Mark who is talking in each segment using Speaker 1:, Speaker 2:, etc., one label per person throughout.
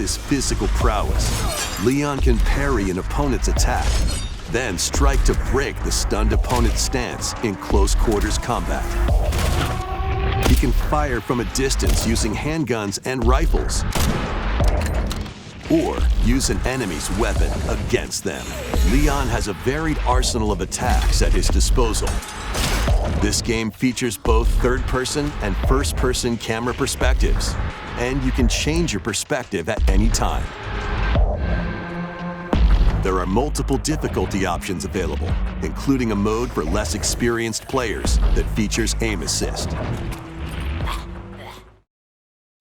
Speaker 1: his physical prowess, Leon can parry an opponent's attack, then strike to break the stunned opponent's stance in close quarters combat. He can fire from a distance using handguns and rifles, or use an enemy's weapon against them. Leon has a varied arsenal of attacks at his disposal. This game features both third-person and first-person camera perspectives, and you can change your perspective at any time. There are multiple difficulty options available, including a mode for less experienced players that features aim assist.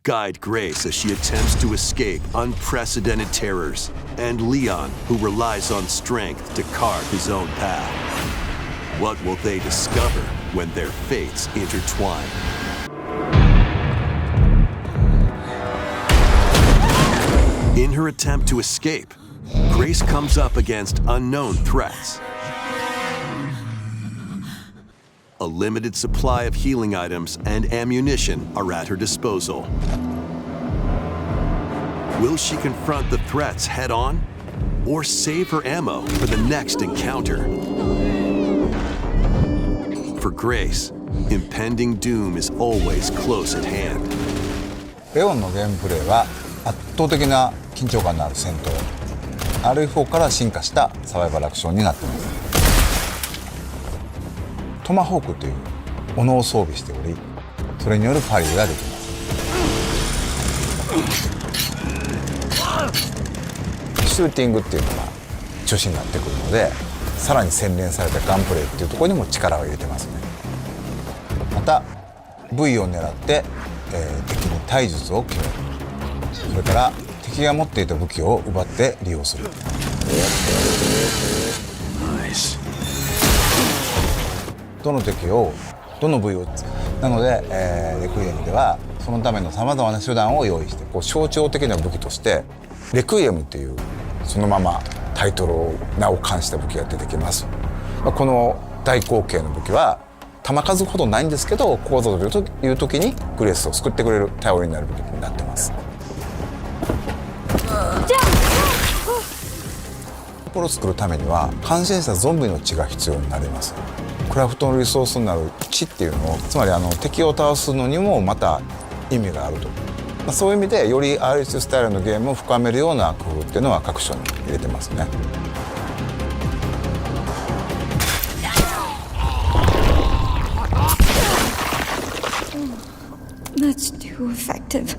Speaker 1: Guide Grace as she attempts to escape unprecedented terrors, and Leon, who relies on strength to carve his own path. What will they discover when their fates intertwine? In her attempt to escape, Grace comes up against unknown threats. A limited supply of healing items and ammunition are at her disposal. Will she confront the threats head-on, or save her ammo for the next encounter? For Grace, impending doom is always close at hand.
Speaker 2: レオンのゲームプレイは圧倒的な緊張感のある戦闘、RE4 から進化したサバイバルアクションになっています。トマホークという斧を装備しており、それによるパリができます。シューティングっていうのが中心になってくるので、さらに洗練されたガンプレイっていうところにも力を入れてますね。また V を狙って、敵に体術を決める、それから敵が持っていた武器を奪って利用する。どの敵をどの部位をなので、レクイエムではそのためのさまざまな手段を用意して、こう象徴的な武器としてレクイエムというそのままタイトルを名を冠した武器が出てきます。この大口径の武器は弾数ほどないんですけど、ここぞという時にグレースを救ってくれる頼りになる武器になってます。これを作るためには感染したゾンビの血が必要になります。クラフトのリソースになる血っていうのを、つまり敵を倒すのにもまた意味があると、そういう意味でより RS スタイルのゲームを深めるような工夫っていうのは各所に入れてますね。
Speaker 3: That's too effective.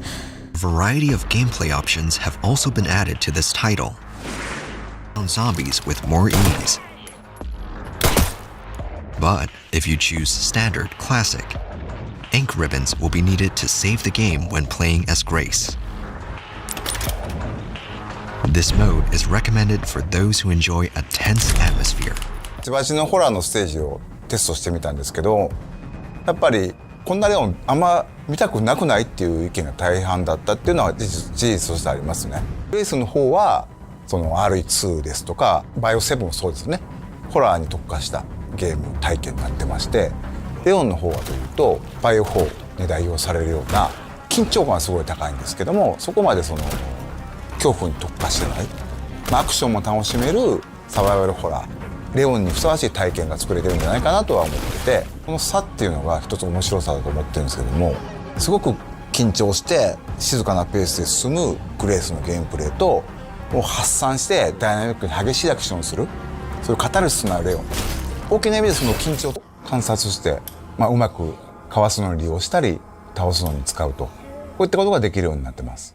Speaker 4: A variety of gameplay options have also been added to this title. On zombies with more ease. But if you choose Standard Classic, ink ribbons will be needed to save the game when playing as Grace. This mode is recommended for those who enjoy a tense atmosphere.
Speaker 2: 千葉市のホラーのステージをテストしてみたんですけど、やっぱりこんなレオンあんま見たくなくないっていう意見が大半だったっていうのは事実としてありますね。グレースの方はその RE2 ですとかバイオ7もそうですね、ホラーに特化したゲーム体験になってまして、レオンの方はというとバイオ4に代表されるような緊張感はすごい高いんですけども、そこまでその恐怖に特化してない、アクションも楽しめるサバイバルホラー、レオンにふさわしい体験が作れてるんじゃないかなとは思ってて、この差っていうのが一つ面白さだと思ってるんですけども、すごく緊張して静かなペースで進むグレースのゲームプレイと、もう発散してダイナミックに激しいアクションをする、そういうカタルシスのあるレオン、大きな意味でその緊張を観察して、うまくかわすのに利用したり倒すのに使うと、こういったことができるようになってます。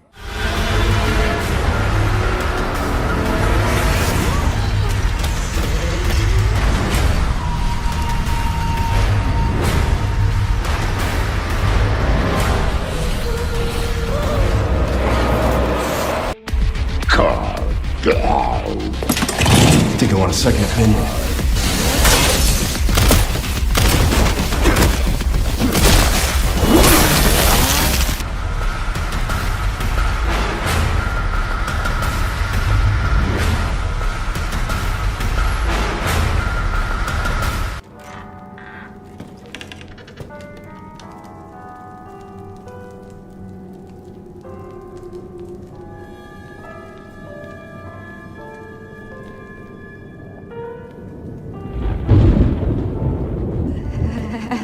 Speaker 5: Think I want a second opinion.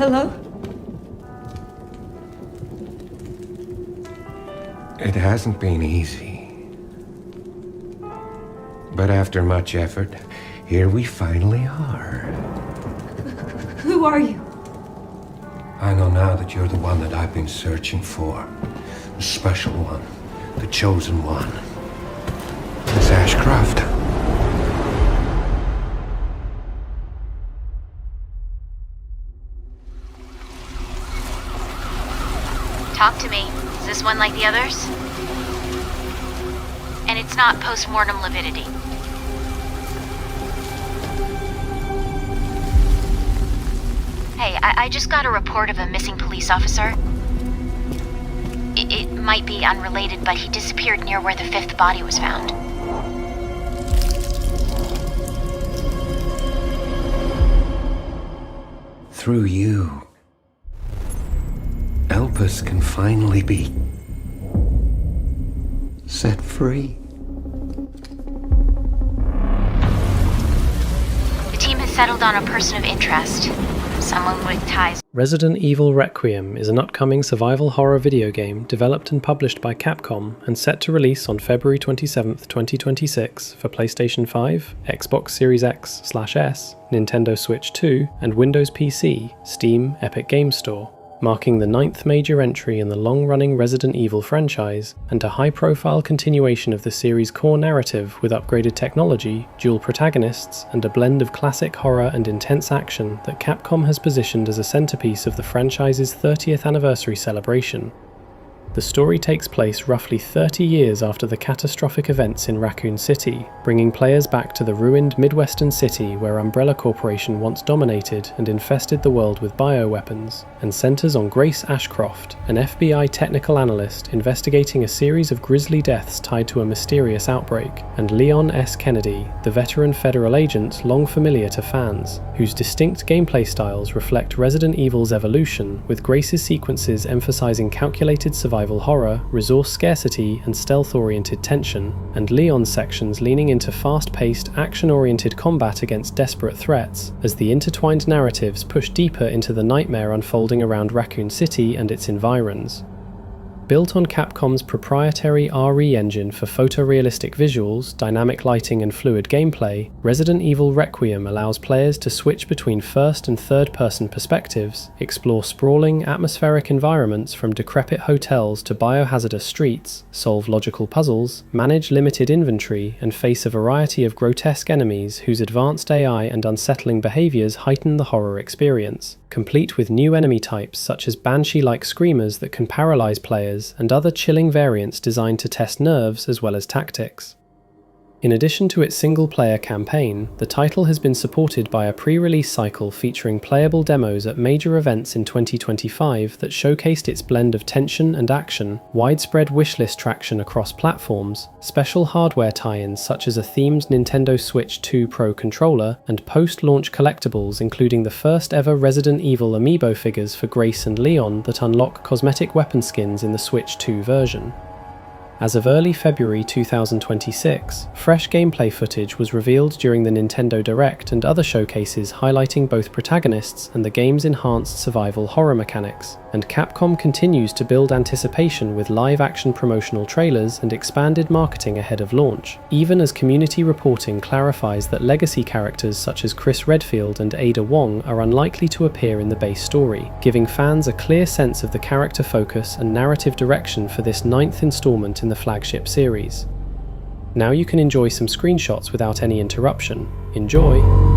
Speaker 3: Hello?
Speaker 6: It hasn't been easy. But after much effort, here we finally are.
Speaker 3: Who are you?
Speaker 6: I know now that you're the one that I've been searching for. The special one. The chosen one. Grace Ashcroft.
Speaker 7: Talk to me. Is this one like the others? And it's not post-mortem lividity. Hey, I just got a report of a missing police officer. It might be unrelated, but he disappeared near where the 5th body was found.
Speaker 6: Through you, Elpis can finally be set free.
Speaker 7: The team has settled on a person of interest. Someone with ties.
Speaker 8: Resident Evil Requiem is an upcoming survival horror video game developed and published by Capcom and set to release on February 27, 2026 for PlayStation 5, Xbox Series X/S, Nintendo Switch 2, and Windows PC, Steam, Epic Games Store, marking the 9th major entry in the long-running Resident Evil franchise and a high-profile continuation of the series' core narrative with upgraded technology, dual protagonists, and a blend of classic horror and intense action that Capcom has positioned as a centerpiece of the franchise's 30th anniversary celebration. The story takes place roughly 30 years after the catastrophic events in Raccoon City, bringing players back to the ruined Midwestern city where Umbrella Corporation once dominated and infested the world with bioweapons, and centers on Grace Ashcroft, an FBI technical analyst investigating a series of grisly deaths tied to a mysterious outbreak, and Leon S. Kennedy, the veteran federal agent long familiar to fans, whose distinct gameplay styles reflect Resident Evil's evolution, with Grace's sequences emphasizing calculated survival horror, resource scarcity, and stealth-oriented tension, and Leon's sections leaning into fast-paced, action-oriented combat against desperate threats, as the intertwined narratives push deeper into the nightmare unfolding around Raccoon City and its environs. Built on Capcom's proprietary RE engine for photorealistic visuals, dynamic lighting and fluid gameplay, Resident Evil Requiem allows players to switch between first and third-person perspectives, explore sprawling, atmospheric environments from decrepit hotels to biohazardous streets, solve logical puzzles, manage limited inventory, and face a variety of grotesque enemies whose advanced AI and unsettling behaviors heighten the horror experience, complete with new enemy types such as banshee-like screamers that can paralyze players and other chilling variants designed to test nerves as well as tactics. In addition to its single-player campaign, the title has been supported by a pre-release cycle featuring playable demos at major events in 2025 that showcased its blend of tension and action, widespread wishlist traction across platforms, special hardware tie-ins such as a themed Nintendo Switch 2 Pro controller, and post-launch collectibles including the first-ever Resident Evil amiibo figures for Grace and Leon that unlock cosmetic weapon skins in the Switch 2 version. As of early February 2026, fresh gameplay footage was revealed during the Nintendo Direct and other showcases highlighting both protagonists and the game's enhanced survival horror mechanics, and Capcom continues to build anticipation with live-action promotional trailers and expanded marketing ahead of launch, even as community reporting clarifies that legacy characters such as Chris Redfield and Ada Wong are unlikely to appear in the base story, giving fans a clear sense of the character focus and narrative direction for this 9th installment in the flagship series. Now you can enjoy some screenshots without any interruption. Enjoy!